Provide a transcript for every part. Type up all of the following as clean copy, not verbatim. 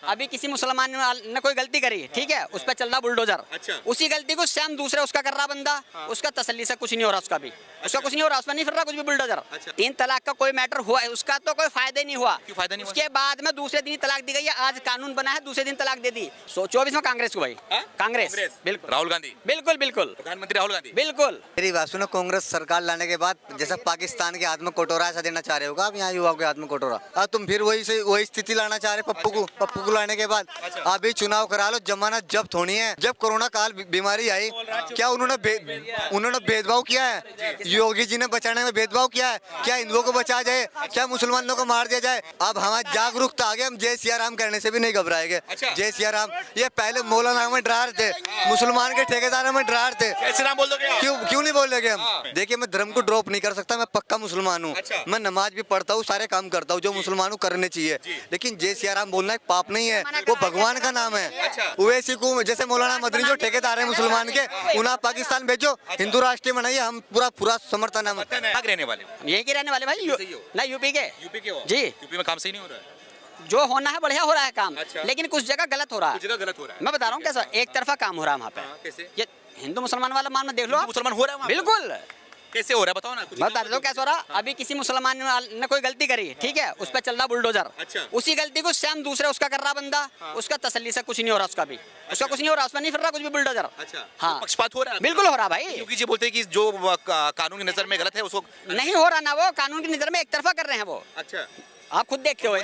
अभी किसी मुसलमान ने कोई गलती करी, ठीक है, उस पर चल रहा बुलडोजर। अच्छा। उसी गलती को सेम दूसरा उसका कर रहा बंदा, उसका तसल्ली से कुछ नहीं हो रहा, उसका भी उसका कुछ नहीं हो रहा, उस पर नहीं फिर रहा कुछ भी बुलडोजर। अच्छा। 3 तलाक का कोई मैटर हुआ है, उसका तो कोई फायदा ही नहीं हुआ। क्यों फायदा नहीं हुआ? उसके बाद में दूसरे दिन ही तलाक दी गई है, आज कानून बना है, दूसरे दिन तलाक दे दी। 24 में कांग्रेस को भाई, कांग्रेस बिल्कुल, राहुल गांधी, बिल्कुल बिल्कुल प्रधानमंत्री राहुल गांधी। बिल्कुल। मेरी बात सुनो, कांग्रेस सरकार लाने के बाद जैसा पाकिस्तान के हाथ में कटोरा ऐसा देना चाह रहे होगा आप यहाँ युवाओं के हाथ में कटोरा। अब तुम फिर वही स्थिति लाना चाह रहे पप्पू को लाने के बाद। अभी चुनाव करा लो, जमानत जब्त होनी है। जब कोरोना काल बीमारी आई, क्या उन्होंने भेदभाव किया है? योगी जी ने बचाने में भेदभाव किया है? क्या हिंदुओं को बचाया जाए, क्या मुसलमानों को मार दिया जाए? अब हमारी जागरूकता आ गई, हम जय सिया राम करने से भी नहीं घबराएंगे। जय सिया राम, ये पहले मौलाना में डरा रहे थे, मुसलमान के ठेकेदार में डरा रहे थे। कैसे नाम बोल दोगे? क्यों नहीं बोलेंगे हम? देखिए, मैं धर्म को ड्रॉप नहीं कर सकता, मैं पक्का मुसलमान हूँ। मैं नमाज भी पढ़ता हूँ, सारे काम करता हूँ जो मुसलमान को करने चाहिए, लेकिन जय सिया राम बोलना एक पाप नहीं है, वो भगवान का नाम है। वैसे को जैसे मौलाना मदनी जो ठेकेदार है मुसलमान के, उन्हें पाकिस्तान भेजो, हिंदू राष्ट्रीय बनाइए, हम पूरा समर्थन है। कहाँ रहने वाले? यही के रहने वाले भाई, ना यूपी के। यूपी के हो? जी। यूपी में काम सही नहीं हो रहा है? जो होना है बढ़िया हो रहा है काम, अच्छा। लेकिन कुछ जगह गलत हो रहा है। कुछ जगह गलत हो रहा है। मैं बता रहा हूँ कैसा, एक तरफा काम हो रहा है वहाँ पे। कैसे? ये हिंदू मुसलमान वाला मान में देख लो आप। मुसलमान हो रहा है वहाँ पे? बिल्कुल। कैसे हो रहा है बताओ ना। मैं बता देता हूँ कैसे हो रहा। अभी किसी मुसलमान ने कोई गलती करी, ठीक है, उस पर चल रहा बुलडोजर। अच्छा। उसी गलती को सेम दूसरा उसका कर रहा बंदा, उसका तसल्ली से कुछ नहीं हो रहा, उसका भी उसका कुछ नहीं हो रहा, उस पर नहीं फिर रहा कुछ भी बुलडोजर। अच्छा। हाँ, पक्षपात हो रहा है? बिल्कुल हो रहा भाई। योगी जी बोलते हैं कि जो कानून की नजर में गलत है उसको नहीं हो रहा ना, वो कानून की नजर में एक तरफा कर रहे हैं वो। अच्छा। आप खुद देखते हो।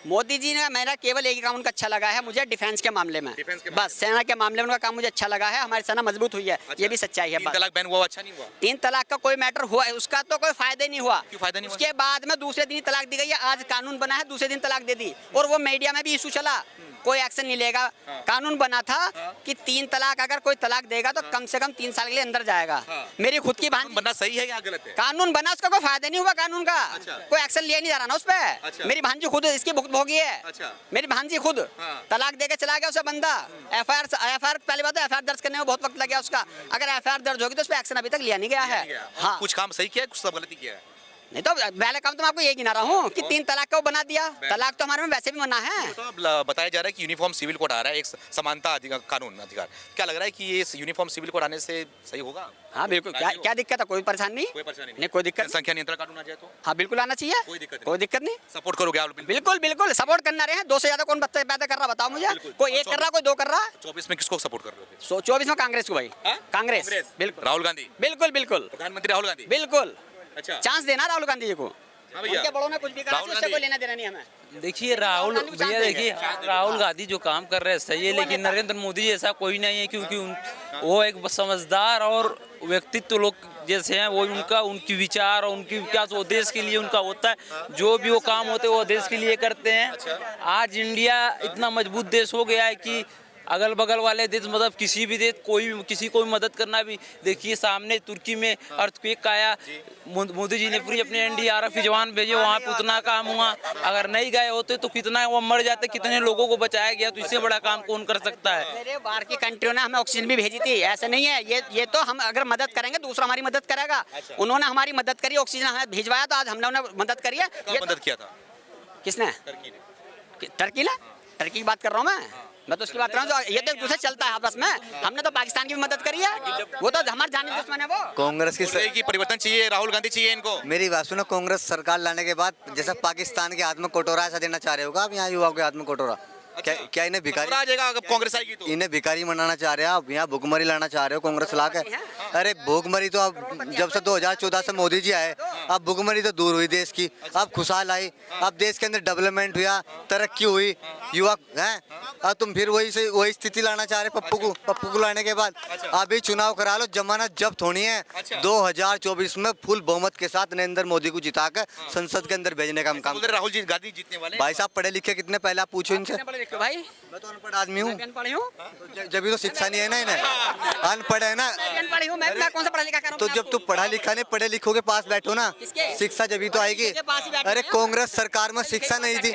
मोदी जी ने, मेरा केवल एक ही काम उनका अच्छा लगा है मुझे, डिफेंस के मामले में। बस सेना के मामले में उनका काम मुझे अच्छा लगा है, हमारी सेना मजबूत हुई है। ये भी सच्चाई है। 3 तलाक बैन हुआ, अच्छा नहीं हुआ? 3 तलाक का कोई मैटर हुआ है, उसका तो कोई फायदा ही नहीं हुआ। क्यों फायदा नहीं हुआ? उसके बाद में दूसरे दिन ही तलाक दी गई है, आज कानून बना है, दूसरे दिन तलाक दे दी। और वो मीडिया में भी इशू चला, कोई एक्शन नहीं लेगा। कानून बना था कि 3 तलाक अगर कोई तलाक देगा तो कम से कम 3 साल के लिए अंदर जाएगा। मेरी खुद की भांजी बनना सही है या गलत है? कानून बना, उसका कोई फायदा नहीं हुआ कानून का। कोई एक्शन लिया नहीं जा रहा ना उस पर। मेरी भांजी खुद इसकी भुगत भोगी है। मेरी भांजी खुद तलाक देके चला गया उसे बंदा। एफआईआर पहली बात तो एफआईआर दर्ज करने में बहुत वक्त लग गया उसका। अगर एफआईआर दर्ज होगी तो उस पर एक्शन अभी तक लिया नहीं गया है। हाँ, कुछ काम सही किया है, कुछ सब गलती किया है? नहीं तो पहले काम तो मैं आपको ये गिना रहा हूँ कि 3 तलाक का वो बना दिया। तलाक तो हमारे में वैसे भी मना है। तो अब बताया जा रहा है कि यूनिफॉर्म सिविल कोड आ रहा है, एक समानता कानून अधिकार। क्या लग रहा है कि ये यूनिफॉर्म सिविल कोड आने से सही होगा? हाँ बिल्कुल। क्या दिक्कत है? कोई परेशानी नहीं। कोई परेशानी नहीं, कोई दिक्कत। संख्या नियंत्रण कानून आ जाए तो? हाँ बिल्कुल आना चाहिए, कोई दिक्कत नहीं। सपोर्ट करोगे आप? बिल्कुल बिल्कुल सपोर्ट करना रहे। 2 से ज्यादा कौन बच्चे पैदा कर रहा बताओ मुझे? कोई एक कर रहा, कोई 2 कर रहा। 24 में किसको सपोर्ट कर रहे हो? 24 में कांग्रेस को भाई। कांग्रेस बिल्कुल। राहुल गांधी बिल्कुल बिल्कुल। प्रधानमंत्री राहुल गांधी बिल्कुल। अच्छा। चांस देना राहुल गांधी जी को। उनके बड़ों ने कुछ भी करा, उससे कोई लेना देना नहीं हमें। देखिए राहुल भैया, देखिए राहुल गांधी जो काम कर रहे हैं सही है, लेकिन नरेंद्र मोदी जैसा कोई नहीं है, क्योंकि वो एक समझदार और व्यक्तित्व लोग जैसे हैं। वो उनकी विचार और उनकी विकास वो देश के लिए उनका होता है। जो भी वो काम होते हैं वो देश के लिए करते हैं। आज इंडिया इतना मजबूत देश हो गया है कि अगल बगल वाले देश, मतलब किसी भी देश किसी को भी मदद करना भी, देखिए सामने तुर्की में अर्थक्वेक आया, मोदी जी ने पूरी अपने एनडीआरएफ के जवान भेजे, वहाँ पे उतना काम हुआ। अगर नहीं गए होते तो कितना वो मर जाते, कितने लोगों को बचाया गया। तो इससे बड़ा काम कौन कर सकता है? मेरे बाहर की कंट्रियों ने हमें ऑक्सीजन भी भेजी थी, ऐसा नहीं है। ये तो हम अगर मदद करेंगे दूसरा हमारी मदद करेगा। उन्होंने हमारी मदद करी, ऑक्सीजन हमें भिजवाया, तो आज हमने उन्हें मदद करी है। मदद किया था किसने? टर्की ने। टर्की की बात कर रहा हूँ मैं तो उसकी बात कर रहा हूँ। ये तो एक दूसरे चलता है आपस में। हमने तो पाकिस्तान की भी मदद करी है, वो तो हमारे जाने दुश्मन है वो। कांग्रेस की परिवर्तन चाहिए, राहुल गांधी चाहिए इनको। मेरी बात सुनो, कांग्रेस सरकार लाने के बाद जैसा पाकिस्तान के हाथ में कटोरा ऐसा देना चाह रहे होगा आप यहाँ युवाओं के हाथ में कटोरा। क्या इन्हें भिखारी आ जाएगा अगर कांग्रेस आएगी तो? इन्हें भिखारी बनाना चाह रहे हैं आप, यहाँ भुखमरी लाना चाह रहे हो कांग्रेस ला के। अरे भुखमरी तो अब जब से 2014 से मोदी जी आए, अब भुखमरी तो दूर हुई देश की, अब खुशहाल आई, अब देश के अंदर डेवलपमेंट हुआ, तरक्की हुई, युवा हैं। अब तुम फिर वही स्थिति लाना चाह रहे पप्पू को लाने के बाद। अभी चुनाव करा लो, जमानत जब्त होनी है। 2024 में फुल बहुमत के साथ नरेंद्र मोदी को जिता कर संसद के अंदर भेजने का काम। राहुल जी गांधी जीतने वाले? भाई साहब पढ़े लिखे कितने, पहले आप पूछो इनसे। भाई मैं तो अनपढ़ आदमी हूँ, अनपढ़ हूँ। जब भी तो शिक्षा नहीं है ना इन्हें, अनपढ़ है ना। अनपढ़ हूँ मैं, कौन सा पढ़ा लिखा कर रहा हूँ? तो जब तू पढ़ा लिखा नहीं, पढ़े लिखों के पास बैठो ना, किसके? शिक्षा जब भी तो आएगी। के पास ही बैठे अरे हैं। कांग्रेस सरकार में शिक्षा नहीं थी,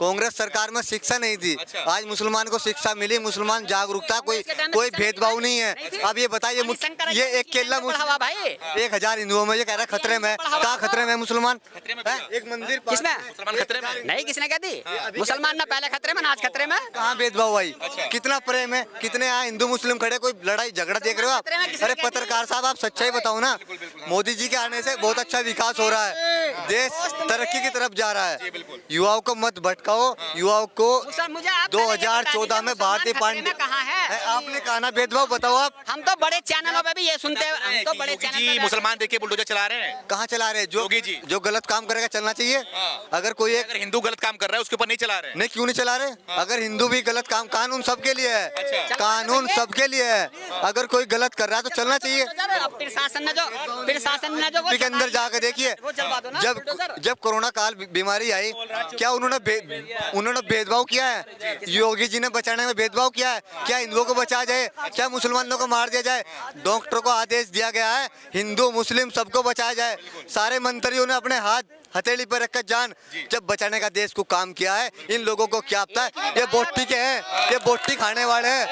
कांग्रेस सरकार में शिक्षा नहीं थी। अच्छा। आज मुसलमान को शिक्षा मिली, मुसलमान जागरूकता, कोई भेदभाव नहीं है। अब ये बताइए ये एक केला बढ़ावा भाई 1000 हिंदुओं में ये कह रहा है खतरे में, कहाँ खतरे में मुसलमान? खतरे में हैं? भैया। एक मंदिर किसमें? मुसलमान खतरे में है। नहीं, किसने कह दी? मुसलमान ना पहले खतरे में ना आज खतरे में। कहाँ भेदभाव आई? अच्छा। कितना प्रेम है, कितने यहाँ हिंदू मुस्लिम खड़े, कोई लड़ाई झगड़ा देख रहे हो आप? खतरे में किसने अरे कह दिया? पत्रकार साहब आप सच्चाई बताओ ना। मोदी जी के आने से बहुत अच्छा विकास हो रहा है, देश तरक्की की तरफ जा रहा है। युवाओं को मत भटकाओ, युवाओं को मुझे आप पहले ये 2014 में मुसलमान भारतीय खतरे पार्टी में कहाँ है? आपने कहा ना भेदभाव, बताओ आप हम तो बड़े चैनलों पे भी ये सुनते हैं, हम तो बड़े योगी चैनल जी पे मुसलमान देख के बुलडोजर चला रहे हैं। कहाँ चला रहे हैं? योगी जी। जो गलत काम करेगा चलना चाहिए। हाँ। अगर कोई एक अगर हिंदू गलत काम कर रहा है उसके ऊपर नहीं चला रहे हैं। नहीं, क्यों नहीं चला रहे? अगर हिंदू भी गलत काम, कानून सबके लिए है, अच्छा। कानून सबके लिए है। अगर कोई गलत कर रहा है तो चलना चाहिए। अब प्रशासन ने जो के अंदर जाकर देखिए, वो जलवा दो ना, जब बुलडोजर। जब कोरोना काल बीमारी आई, क्या उन्होंने भेदभाव किया है? योगी जी ने बचाने में भेदभाव किया है? क्या हिंदुओं को बचाया जाए, क्या मुसलमानों को मार दिया जाए? डॉक्टर को आदेश दिया गया है हिंदू मुस्लिम सबको बचाया जाए। सारे मंत्रियों ने अपने हाथ हथेली पर रखकर जान जब बचाने का देश को काम किया है। इन लोगों को क्या पता है? ये बोटी के हैं, ये बोटी खाने वाले हैं।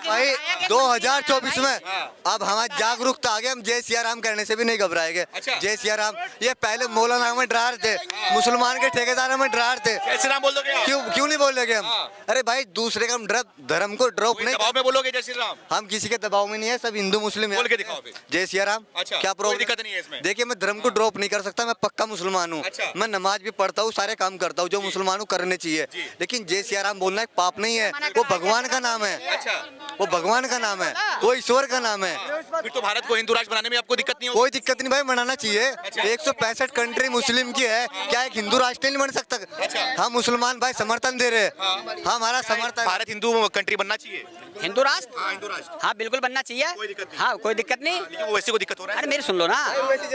भाई 2024 में अब हमारी जागरूकता आ गई, हम जय सिया राम करने से भी नहीं घबराएंगे। अच्छा। जय सिया राम, ये पहले मौलाना में डरा रहे थे, मुसलमान के ठेकेदार में डरा रहे थे। जय श्री राम बोल दोगे आप? क्यों नहीं बोलेंगे हम? अरे भाई दूसरे का हम धर्म को ड्रॉप कोई नहीं, दबाव में बोलोगे जय श्री राम? हम किसी के दबाव में नहीं है, सब हिंदू मुस्लिम है। बोल के दिखाओ फिर। जय सिया राम। अच्छा, क्या कोई प्रॉब्लम? दिक्कत नहीं है इसमें? देखिए मैं धर्म को ड्रॉप नहीं कर सकता, मैं पक्का मुसलमान हूँ। अच्छा। मैं नमाज भी पढ़ता हूँ, सारे काम करता हूँ जो मुसलमान को करने चाहिए। लेकिन जय सिया राम बोलना एक पाप नहीं है, वो भगवान का नाम है। अच्छा, वो भगवान का नाम है, वो ईश्वर का नाम है। फिर तो भारत को हिंदू राष्ट्र बनाने में आपको दिक्कत नहीं होगी? कोई दिक्कत नहीं भाई, मनाना चाहिए। 165 कंट्री मुस्लिम की है, क्या एक हिंदू राष्ट्र नहीं बन सकता? हम मुसलमान भाई समर्थन दे रहे हैं, हमारा समर्थन। भारत हिंदू कंट्री बनना चाहिए। हिंदू राष्ट्र, हिंदू राष्ट्र। हाँ बिल्कुल बनना चाहिए। कोई दिक्कत नहीं। हाँ कोई दिक्कत नहीं। लेकिन वो वैसे को दिक्कत हो रहा है। अरे मेरी सुन लो ना,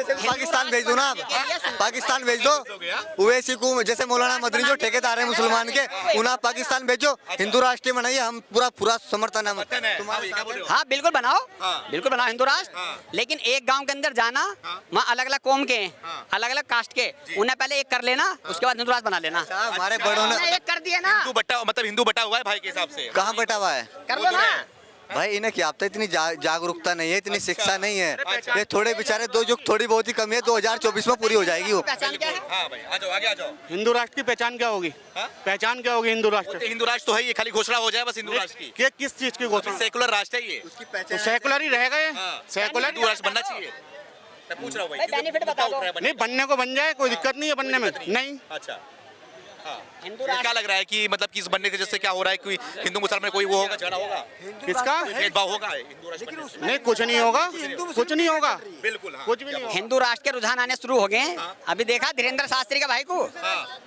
पाकिस्तान भेज दो ना आप, पाकिस्तान भेज दो। ओवैसी को जैसे मौलाना मदनी जो ठेकेदार है मुसलमान के, उन्हें आप पाकिस्तान भेजो, हिंदू राष्ट्र बनाइए, हम पूरा समर्थन है तुम्हारे। क्या बोल रहे हो? हाँ बिल्कुल बनाओ, हाँ। बिल्कुल बनाओ हिंदू राष्ट्र। हाँ। लेकिन एक गांव के अंदर जाना, वहाँ अलग अलग कौम के, अलग अलग कास्ट के, उन्हें पहले एक कर लेना, उसके बाद हिंदू राष्ट्र बना लेना। हमारे बड़ों ने उन्हें एक कर दिया ना, हिंदू बटा मतलब हिंदू बटा हुआ है भाई के हिसाब से। कहाँ बटा हुआ है कर लो ना। भाई? इन्हें क्या पता, इतनी जागरूकता नहीं है, इतनी शिक्षा नहीं है। अच्छा। ये थोड़े बेचारे दो जो थोड़ी बहुत ही कमी है, 2024 में पूरी हो जाएगी वो। पहचान क्या है? हाँ भाई आ जाओ, आगे आ जाओ। हिंदू राष्ट्र की पहचान क्या होगी? हाँ? पहचान क्या होगी हिंदू राष्ट्र? बोलते हिंदू राष्ट्र तो है, ये खाली घोषणा हो जाए बस हिंदू राष्ट्र की। ये किस चीज की घोषणा? सेकुलर राष्ट्र है ये। तो सेकुलर ही रहेगा ये। हाँ। सेकुलर हिंदू राष्ट्र बनना चाहिए। मैं पूछ रहा हूँ भाई, benefit बता दो। नहीं, बनने को बन जाए, कोई दिक्कत नहीं है बनने में। नहीं, अच्छा, हाँ। हिंदू फिर राष्ट्र क्या लग रहा है कि मतलब कि इस बनने की वजह से क्या हो रहा है कि हिंदू मुसलमान में कोई वो होगा, झगड़ा होगा, किसका? कोई भेदभाव होगा हिंदू राष्ट्र बनने से? नहीं, कुछ नहीं होगा, कुछ नहीं होगा, बिल्कुल हाँ। कुछ भी नहीं होगा। हिंदू राष्ट्र के रुझान आने शुरू हो गए हैं। अभी देखा धीरेन्द्र शास्त्री का भाई को हाँ।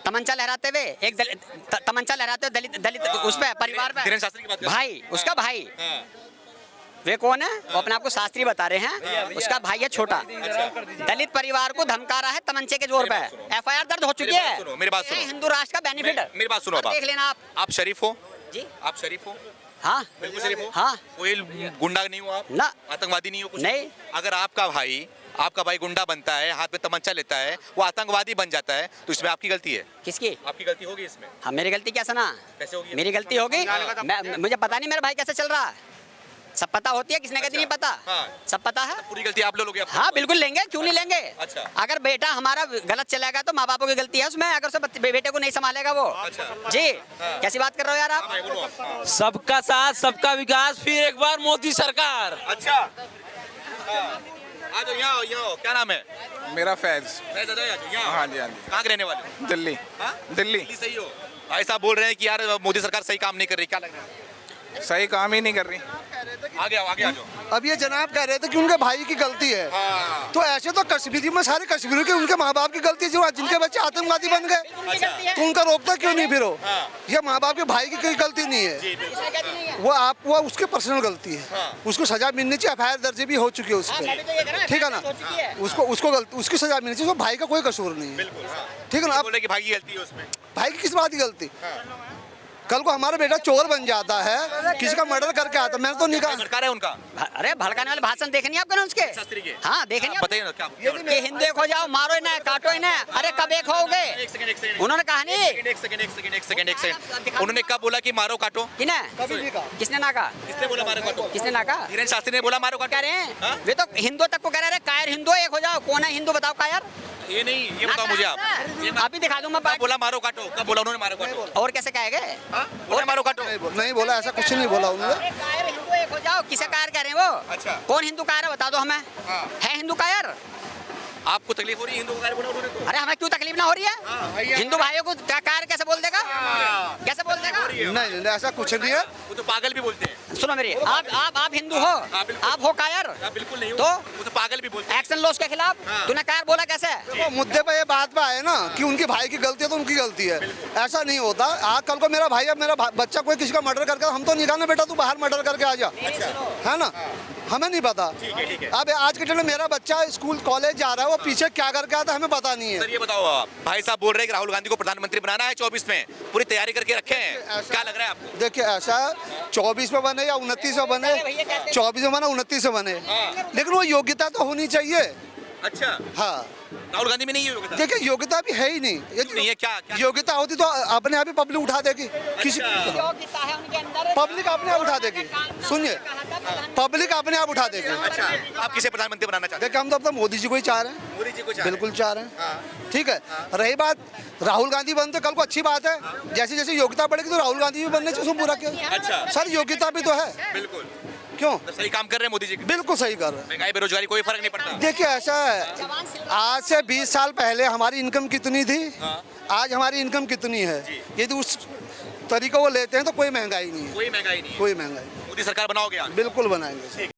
तमंचा लहराते हुए, एक तमंचा लहराते हुए दलित उस पे परिवार पे, धीरेन्द्र शास्त्री की बात कर रहे भाई उसका भाई, हाँ। वे कौन है? वो अपने आप को शास्त्री बता रहे हैं, उसका भाई है छोटा, दलित परिवार को धमका रहा है तमंचे के जोर पे। FIR दर्ज हो चुकी है। मेरी बात सुनो। ये हिंदू राष्ट्र का बेनिफिट है। मेरी बात सुनो अब आप। देख लेना आप शरीफ हो? जी आप शरीफ हो? हाँ बिल्कुल शरीफ हो? हाँ कोई गुंडा नहीं हो आप? ना आतंकवादी नहीं हो कुछ? नहीं। अगर आपका भाई गुंडा बनता है, हाथ में तमंचा लेता है, वो आतंकवादी बन जाता है, तो इसमें आपकी गलती है? किसकी? आपकी गलती होगी इसमें? हाँ मेरी गलती क्या सुना? कैसे होगी? मेरी गलती होगी? मुझे पता नहीं मेरा भाई कैसे चल रहा है। सब पता होती है, किसने कहती नहीं पता? हाँ। सब पता है। पूरी गलती आप लोगे? हाँ बिल्कुल लेंगे, क्यों नहीं लेंगे? अच्छा। अगर बेटा हमारा गलत चलेगा तो माँ बापों की गलती है उसमें, अगर उसे बेटे को नहीं संभालेगा वो। अच्छा। जी कैसी बात कर रहे हो यार आप? बोलो आप। हाँ। सबका साथ सबका विकास, फिर एक बार मोदी सरकार। अच्छा, हाँ। आ जाओ, यहाँ आओ। क्या नाम है? मेरा फैज। मैं दादा, आ जाओ, यहाँ आओ। हाँ जी, हाँ जी। कहाँ के रहने वाले हो? दिल्ली। हाँ? दिल्ली। दिल्ली सही हो? भाई साहब बोल रहे हैं कि यार मोदी सरकार सही काम नहीं कर रही, क्या लग रहा है? सही काम ही नहीं कर रही। आगे आओ, आगे आ जाओ। अब ये जनाब कह रहे थे कि उनके भाई की गलती है। हाँ। तो ऐसे तो कश्मीरी में सारे कश्मीरियों के उनके माँ बाप की गलती है, जो आज जिनके बच्चे आतंकवादी बन गए, तो उनका रोकता क्यों नहीं फिर? हाँ। ये माँ बाप के भाई की कोई गलती नहीं है, वो उसके पर्सनल गलती है। उसको सजा मिलनी चाहिए, FIR दर्ज भी हो चुकी है उस पर, ठीक है ना? उसकी सजा मिलनी चाहिए, भाई का कोई कसूर नहीं है, ठीक है ना? बोले कि भाई की गलती है उसमें। भाई की किस बात की गलती? कल को हमारा बेटा चोर बन जाता है, किसी का मर्डर करके आता, मैंने तो नहीं कहा। सरकार है उनका। अरे भड़काने वाले भाषण देखे नहीं आपको ना उसके? शास्त्री के। हाँ देखे नहीं आप? बताइए ना क्या कि हिंदू एक हो जाओ, मारो इन्हें, काटो इन्हें। अरे कब एक होगे? एक सेकंड उन्होंने कहा नहीं। एक सेकंड उन्होंने कब बोला कि मारो काटो? किसने ना कहा? किसने बोला मारो काटो? किसने ना कहा? धीरेन्द्र शास्त्री ने बोला मारो काटो। कह रहे हैं हाँ? वे तो हिंदू तक को कह रहे हैं, कायर हिंदू एक हो जाओ। कौन है हिंदू बताओ कायर? ये नहीं, ये बताओ मुझे आप। अभी दिखा दूंगा कब बोला मारो काटो? कब बोला उन्होंने मारो काटो? और कैसे कहेंगे? बोला मारो काटो? नहीं बोला, ऐसा कुछ नहीं बोला उन्होंने। अरे कायर हिंदू एक हो जाओ, किसे कायर कह रहे हैं वो? अच्छा। कौन हिंदू कायर है बता दो हमें। है हिंदू कायर? आपको तकलीफ हो रही है हिंदू का बोला उन्होंने तो? अरे हमें क्यों तकलीफ ना हो रही है? हिंदू भाइयों को कायर कैसे बोल देगा? कैसे बोल देगा? नहीं, ऐसा कुछ नहीं है। वो तो पागल भी बोलते हैं। सुनो मेरी, आप हिंदू हो, आप हो कायर? बिल्कुल नहीं तो वो तो पागल भी बोलते हैं। एक्शन लो उसके खिलाफ। तूने कायर बोला कैसे? वो मुद्दे पे ये बात पे आए ना कि उनके भाई की गलती है तो उनकी गलती है, ऐसा नहीं होता। आज कल को मेरा भाई, अब मेरा बच्चा कोई किसी का मर्डर करके, हम तो निकालना बेटा तू बाहर मर्डर करके आ जा, है ना? हमें नहीं पता। अब आज के डेट में मेरा बच्चा स्कूल कॉलेज जा रहा है, वो पीछे क्या करके आता है हमें पता नहीं है। सर ये बताओ आप, भाई साहब बोल रहे हैं कि राहुल गांधी को प्रधानमंत्री बनाना है 24 में, पूरी तैयारी करके रखे हैं, क्या लग रहा है आपको? देखिए ऐसा 24 में बने या 29 में बने, 24 में बने 29 में बने, लेकिन वो योग्यता तो होनी चाहिए। अच्छा, हाँ, राहुल गांधी में नहीं है योग्यता? देखिए योग्यता भी है ही नहीं। नहीं है, क्या योग्यता होती तो अपने आप ही पब्लिक उठा देगी, किसी योग्यता है उनके अंदर। पब्लिक अपने आप उठा देगी। सुनिए, पब्लिक अपने आप उठा देगी। अच्छा, आप किसे प्रधानमंत्री बनाना चाहते देखिए हम तो अपना मोदी जी को ही चाह रहे हैं, हैं? मोदी जी को बिल्कुल चाह रहे हैं। ठीक है, रही बात राहुल गांधी बनते कल को अच्छी बात है, जैसे जैसे योग्यता बढ़ेगी तो राहुल गांधी भी बनने चाहिए, उसमें पूरा किया। अच्छा। सर योग्यता भी तो है, बिल्कुल, क्यों? तो सही काम कर रहे हैं मोदी जी। बिल्कुल सही कर रहे हैं। महंगाई बेरोजगारी कोई फर्क नहीं पड़ता। देखिए ऐसा है, आज से 20 साल पहले हमारी इनकम कितनी थी, आज हमारी इनकम कितनी है, यदि उस तरीके वो लेते हैं तो कोई महंगाई नहीं है, कोई महंगाई नहीं है। कोई महंगाई। मोदी सरकार बनाओगे आप? बिल्कुल बनाएंगे।